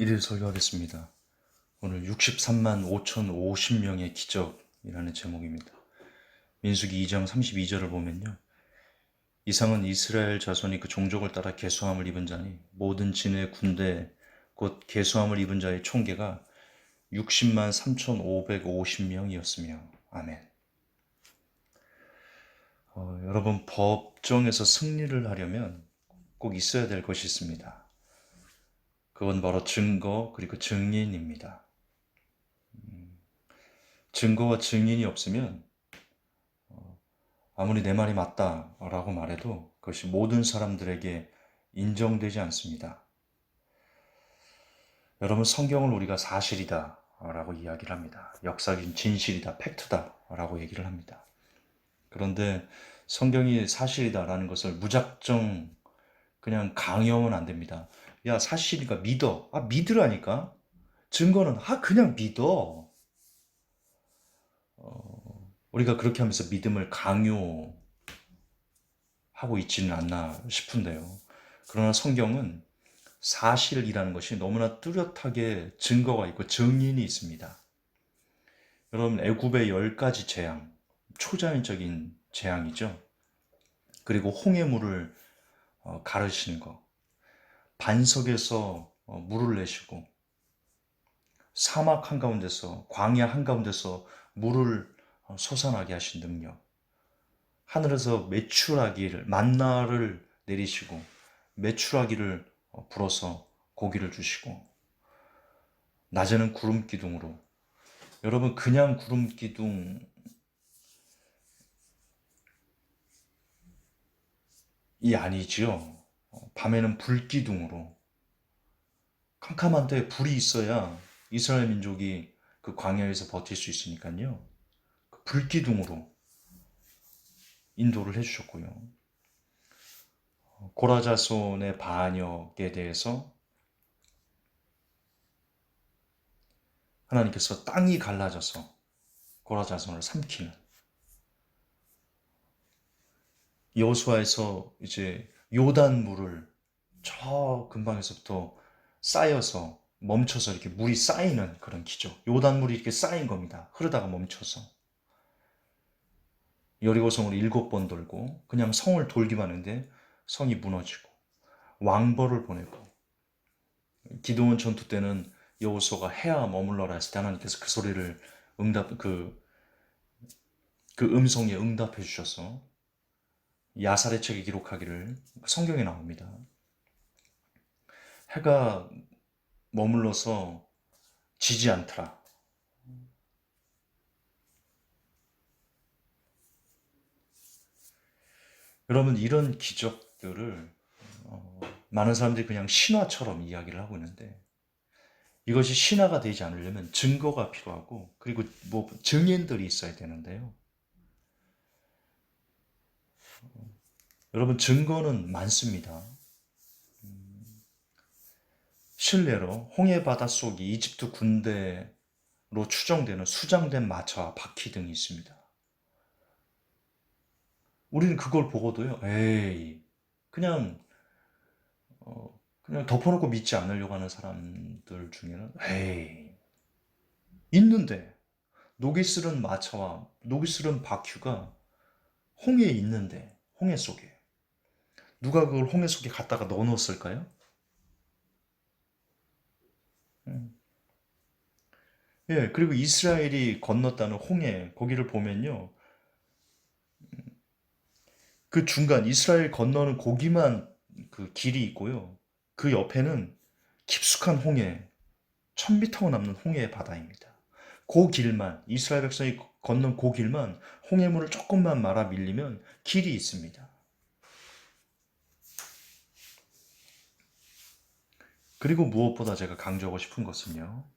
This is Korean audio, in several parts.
일일 설교하겠습니다. 오늘 63만 5,050명의 기적이라는 제목입니다. 민수기 2장 32절을 보면요. 이상은 이스라엘 자손이 그 종족을 따라 계수함을 입은 자니 모든 진의 군대 곧 계수함을 입은 자의 총계가 60만 3,550명이었으며 아멘. 여러분 법정에서 승리를 하려면 꼭 있어야 될 것이 있습니다. 그건 바로 증거 그리고 증인입니다. 증거와 증인이 없으면 아무리 내 말이 맞다라고 말해도 그것이 모든 사람들에게 인정되지 않습니다. 여러분 성경을 우리가 사실이다 라고 이야기를 합니다. 역사적인 진실이다, 팩트다 라고 얘기를 합니다. 그런데 성경이 사실이다 라는 것을 무작정 그냥 강요하면 안 됩니다. 야, 사실이니까 믿어. 아, 믿으라니까. 증거는 그냥 믿어. 우리가 그렇게 하면서 믿음을 강요하고 있지는 않나 싶은데요. 그러나 성경은 사실이라는 것이 너무나 뚜렷하게 증거가 있고 증인이 있습니다. 여러분 애굽의 10가지 재앙, 초자연적인 재앙이죠. 그리고 홍해물을 가르시는 것, 반석에서 물을 내시고 사막 한가운데서 광야 한가운데서 물을 솟아나게 하신 능력, 하늘에서 메추라기를 만나를 내리시고 메추라기를 불어서 고기를 주시고 낮에는 구름 기둥으로 여러분 그냥 구름 기둥이 아니지요. 밤에는 불 기둥으로 캄캄한데 불이 있어야 이스라엘 민족이 그 광야에서 버틸 수 있으니까요. 그 불 기둥으로 인도를 해주셨고요. 고라자손의 반역에 대해서 하나님께서 땅이 갈라져서 고라자손을 삼키는 여호수아에서 이제 요단물을 저 근방에서부터 쌓여서 멈춰서 이렇게 물이 쌓이는 그런 기적. 요단물이 이렇게 쌓인 겁니다. 흐르다가 멈춰서. 여리고성을 7번 돌고 그냥 성을 돌기만 하는데 성이 무너지고 왕벌을 보내고 기드온 전투 때는 여호수아가 해야 머물러라 했을 때 하나님께서 그 소리를 그 음성에 응답해 주셔서 야살의 책에 기록하기를 성경에 나옵니다. 해가 머물러서 지지 않더라. 여러분 이런 기적들을 많은 사람들이 그냥 신화처럼 이야기를 하고 있는데 이것이 신화가 되지 않으려면 증거가 필요하고 그리고 뭐 증인들이 있어야 되는데요. 여러분 증거는 많습니다. 실례로 홍해 바닷속이 이집트 군대로 추정되는 수장된 마차와 바퀴 등이 있습니다. 우리는 그걸 보고도요. 에이 그냥 그냥 덮어놓고 믿지 않으려고 하는 사람들 중에는 에이 있는데 녹이 슬은 마차와 녹이 슬은 바퀴가 홍해에 있는데 홍해 속에 누가 그걸 홍해 속에 갖다가 넣어놓았을까요? 음. 예, 그리고 이스라엘이 건넜다는 홍해 거기를 보면요. 그 중간 이스라엘 건너는 거기만 그 길이 있고요. 그 옆에는 깊숙한 홍해, 1000m가 남는 홍해 바다입니다. 그 길만 이스라엘 백성이 건넌 그 길만 홍해물을 조금만 말아 밀리면 길이 있습니다. 그리고 무엇보다 제가 강조하고 싶은 것은요.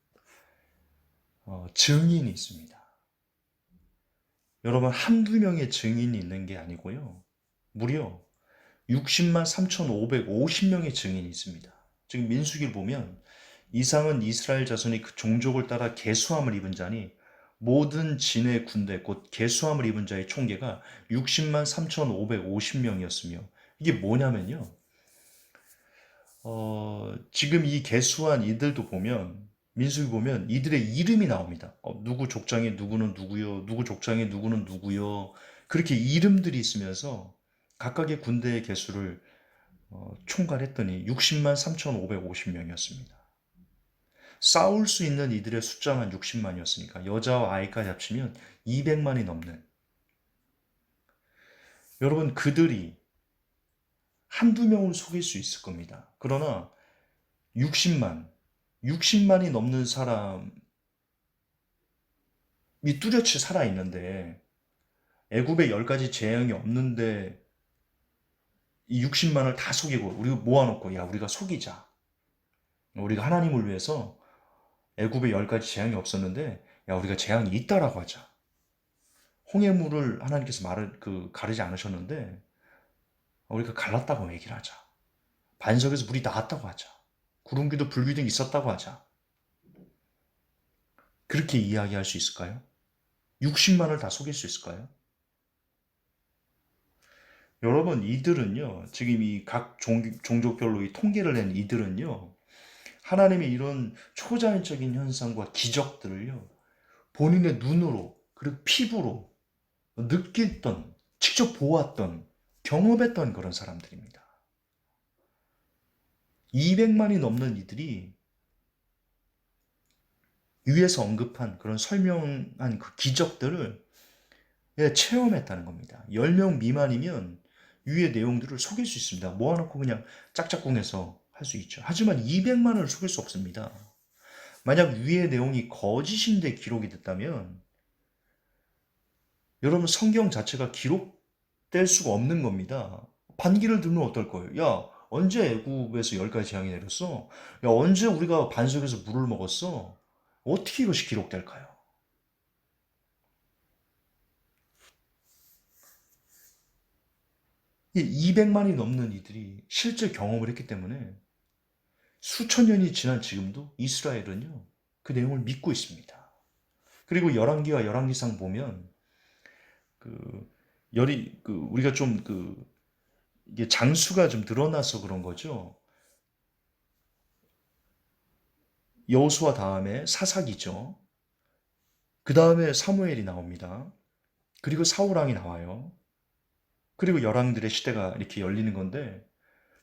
증인이 있습니다. 여러분 한두 명의 증인이 있는 게 아니고요. 무려 60만 3,550명의 증인이 있습니다. 지금 민수기를 보면 이상은 이스라엘 자손이 그 종족을 따라 계수함을 입은 자니 모든 진의 군대 곧 계수함을 입은 자의 총계가 60만 3,550명이었으며 이게 뭐냐면요. 지금 이 개수한 이들도 보면 민수기 보면 이들의 이름이 나옵니다. 누구 족장에 누구는 누구요, 누구 족장에 누구는 누구요. 그렇게 이름들이 있으면서 각각의 군대의 개수를 총괄했더니 60만 3,550명이었습니다. 싸울 수 있는 이들의 숫자만 60만이었으니까 여자와 아이까지 합치면 200만이 넘는, 여러분 그들이 한두 명을 속일 수 있을 겁니다. 그러나 60만, 60만이 넘는 사람이 뚜렷이 살아있는데 애굽에 10가지 재앙이 없는데 이 60만을 다 속이고 우리가 모아놓고 야 우리가 속이자. 우리가 하나님을 위해서 애굽에 10가지 재앙이 없었는데 야 우리가 재앙이 있다라고 하자. 홍해물을 하나님께서 가르지 않으셨는데 우리가 갈랐다고 얘기를 하자. 반석에서 물이 나왔다고 하자. 구름기도 불기둥이 있었다고 하자. 그렇게 이야기할 수 있을까요? 60만을 다 속일 수 있을까요? 여러분, 이들은요, 지금 이 각 종족별로 이 통계를 낸 이들은요, 하나님의 이런 초자연적인 현상과 기적들을요, 본인의 눈으로, 그리고 피부로 느꼈던, 직접 보았던, 경험했던 그런 사람들입니다. 200만이 넘는 이들이 위에서 언급한 그런 설명한 그 기적들을 체험했다는 겁니다. 10명 미만이면 위의 내용들을 속일 수 있습니다. 모아놓고 그냥 짝짝꿍해서 할 수 있죠. 하지만 200만을 속일 수 없습니다. 만약 위의 내용이 거짓인데 기록이 됐다면 여러분 성경 자체가 기록될 수가 없는 겁니다. 반기를 들면 어떨 거예요? 야 언제 애굽에서 10가지 재앙이 내렸어? 야 언제 우리가 반석에서 물을 먹었어? 어떻게 이것이 기록될까요? 200만이 넘는 이들이 실제 경험을 했기 때문에 수천 년이 지난 지금도 이스라엘은요, 그 내용을 믿고 있습니다. 그리고 열왕기와 열왕기상 보면, 우리가 좀 이게 장수가 좀 늘어나서 그런 거죠. 여호수아 다음에 사사기죠. 그 다음에 사무엘이 나옵니다. 그리고 사울왕이 나와요. 그리고 열왕들의 시대가 이렇게 열리는 건데,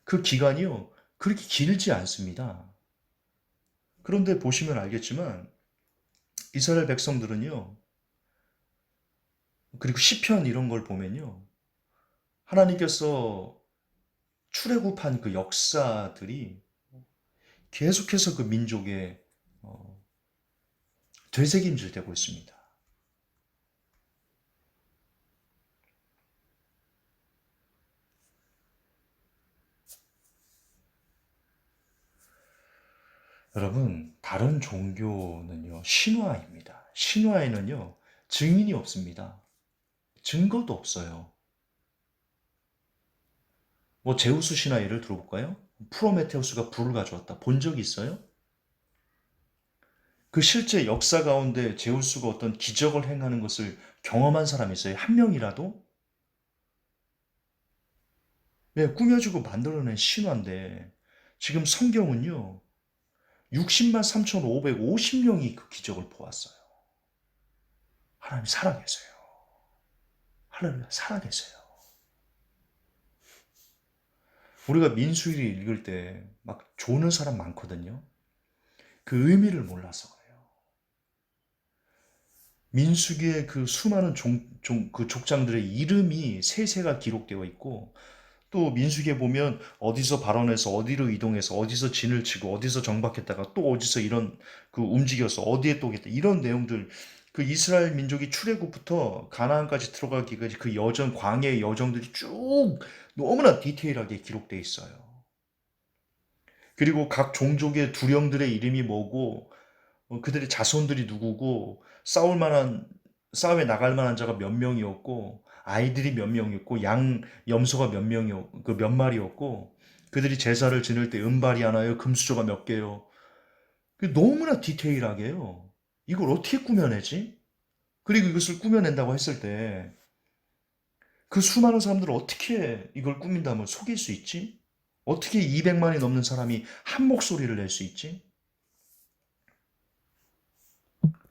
그 기간이요, 그렇게 길지 않습니다. 그런데 보시면 알겠지만, 이스라엘 백성들은요, 그리고 시편 이런 걸 보면요. 하나님께서 출애굽한 그 역사들이 계속해서 그 민족의 어, 되새김질 되고 있습니다. 여러분, 다른 종교는요, 신화입니다. 신화에는요, 증인이 없습니다. 증거도 없어요. 뭐 제우스 신화 예를 들어볼까요? 프로메테우스가 불을 가져왔다. 본 적이 있어요? 그 실제 역사 가운데 제우스가 어떤 기적을 행하는 것을 경험한 사람이 있어요? 한 명이라도? 네, 꾸며주고 만들어낸 신화인데 지금 성경은요 60만 3,550명이 그 기적을 보았어요. 하나님 살아계세요. 하나님 살아계세요. 우리가 민수기를 읽을 때 막 조는 사람 많거든요. 그 의미를 몰라서 그래요. 민수기의 그 수많은 그 족장들의 이름이 세세가 기록되어 있고 또 민수기에 보면 어디서 발원해서 어디로 이동해서 어디서 진을 치고 어디서 정박했다가 또 어디서 이런 그 움직여서 어디에 또 오겠다 이런 내용들 그 이스라엘 민족이 출애굽부터 가나안까지 들어가기까지 그 여정 광야의 여정들이 쭉 너무나 디테일하게 기록되어 있어요. 그리고 각 종족의 두령들의 이름이 뭐고 그들의 자손들이 누구고 싸움에 나갈 만한 자가 몇 명이었고 아이들이 몇 명이었고 양 염소가 몇 명이었고 그 몇 마리였고 그들이 제사를 지낼 때 은발이 하나요 금수저가 몇 개요. 너무나 디테일하게요. 이걸 어떻게 꾸며내지? 그리고 이것을 꾸며낸다고 했을 때 그 수많은 사람들을 어떻게 이걸 꾸민다면 속일 수 있지? 어떻게 200만이 넘는 사람이 한 목소리를 낼 수 있지?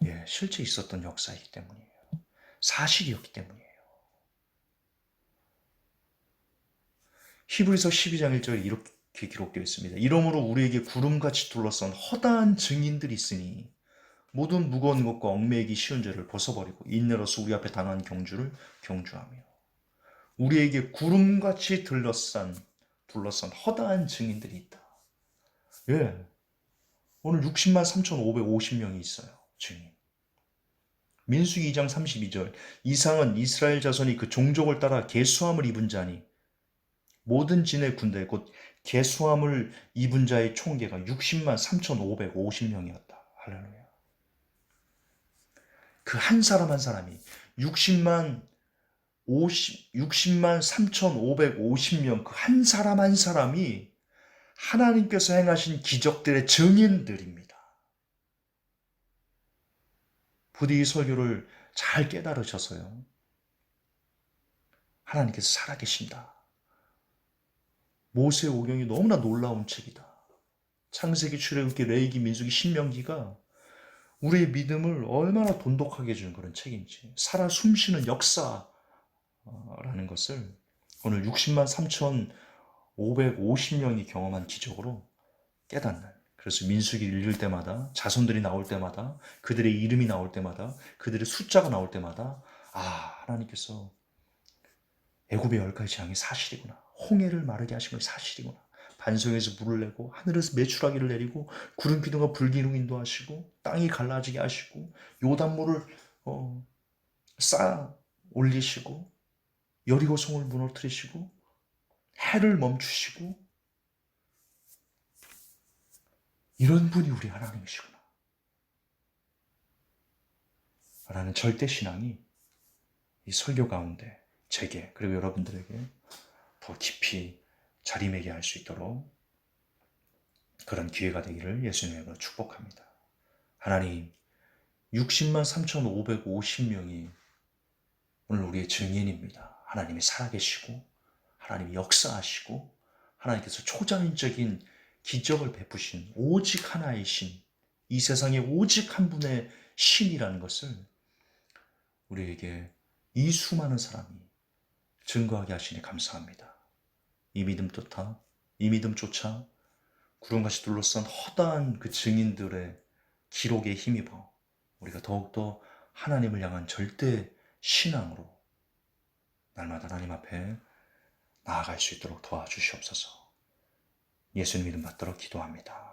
예, 실제 있었던 역사이기 때문이에요. 사실이었기 때문이에요. 히브리서 12장 1절에 이렇게 기록되어 있습니다. 이러므로 우리에게 구름같이 둘러싼 허다한 증인들이 있으니 모든 무거운 것과 얽매이기 쉬운 죄를 벗어버리고 인내로서 우리 앞에 당한 경주를 경주하며 우리에게 구름같이 둘러싼 허다한 증인들이 있다. 예, 오늘 60만 3,550명이 있어요. 증인. 민수기 2장 32절 이상은 이스라엘 자손이 그 종족을 따라 계수함을 입은 자니 모든 진의 군대 곧 계수함을 입은 자의 총계가 60만 3,550명이었다. 할렐루야. 그 한 사람 한 사람이 60만 3,550명 그 한 사람 한 사람이 하나님께서 행하신 기적들의 증인들입니다. 부디 이 설교를 잘 깨달으셔서요. 하나님께서 살아계신다. 모세오경이 너무나 놀라운 책이다. 창세기, 출애굽기, 레위기, 민수기, 신명기가 우리의 믿음을 얼마나 돈독하게 해주는 그런 책인지, 살아 숨쉬는 역사라는 것을 오늘 60만 3,550명이 경험한 기적으로 깨닫는, 그래서 민수기를 읽을 때마다, 자손들이 나올 때마다, 그들의 이름이 나올 때마다, 그들의 숫자가 나올 때마다 하나님께서 애굽의 10가지 재앙이 사실이구나. 홍해를 마르게 하신 것이 사실이구나. 반석에서 물을 내고 하늘에서 메추라기를 내리고 구름 기둥과 불기둥 인도하시고 땅이 갈라지게 하시고 요단물을 쌓아 올리시고 여리고성을 무너뜨리시고 해를 멈추시고 이런 분이 우리 하나님이시구나 라는 절대 신앙이 이 설교 가운데 제게 그리고 여러분들에게 더 깊이 자리매게 할 수 있도록 그런 기회가 되기를 예수님으로 축복합니다. 하나님, 60만 3,550명이 오늘 우리의 증인입니다. 하나님이 살아계시고 하나님이 역사하시고 하나님께서 초자연적인 기적을 베푸신 오직 하나의 신, 이 세상에 오직 한 분의 신이라는 것을 우리에게 이 수많은 사람이 증거하게 하시니 감사합니다. 이 믿음조차 구름같이 둘러싼 허다한 그 증인들의 기록에 힘입어 우리가 더욱더 하나님을 향한 절대 신앙으로 날마다 하나님 앞에 나아갈 수 있도록 도와주시옵소서. 예수님 이름 받들어 기도합니다.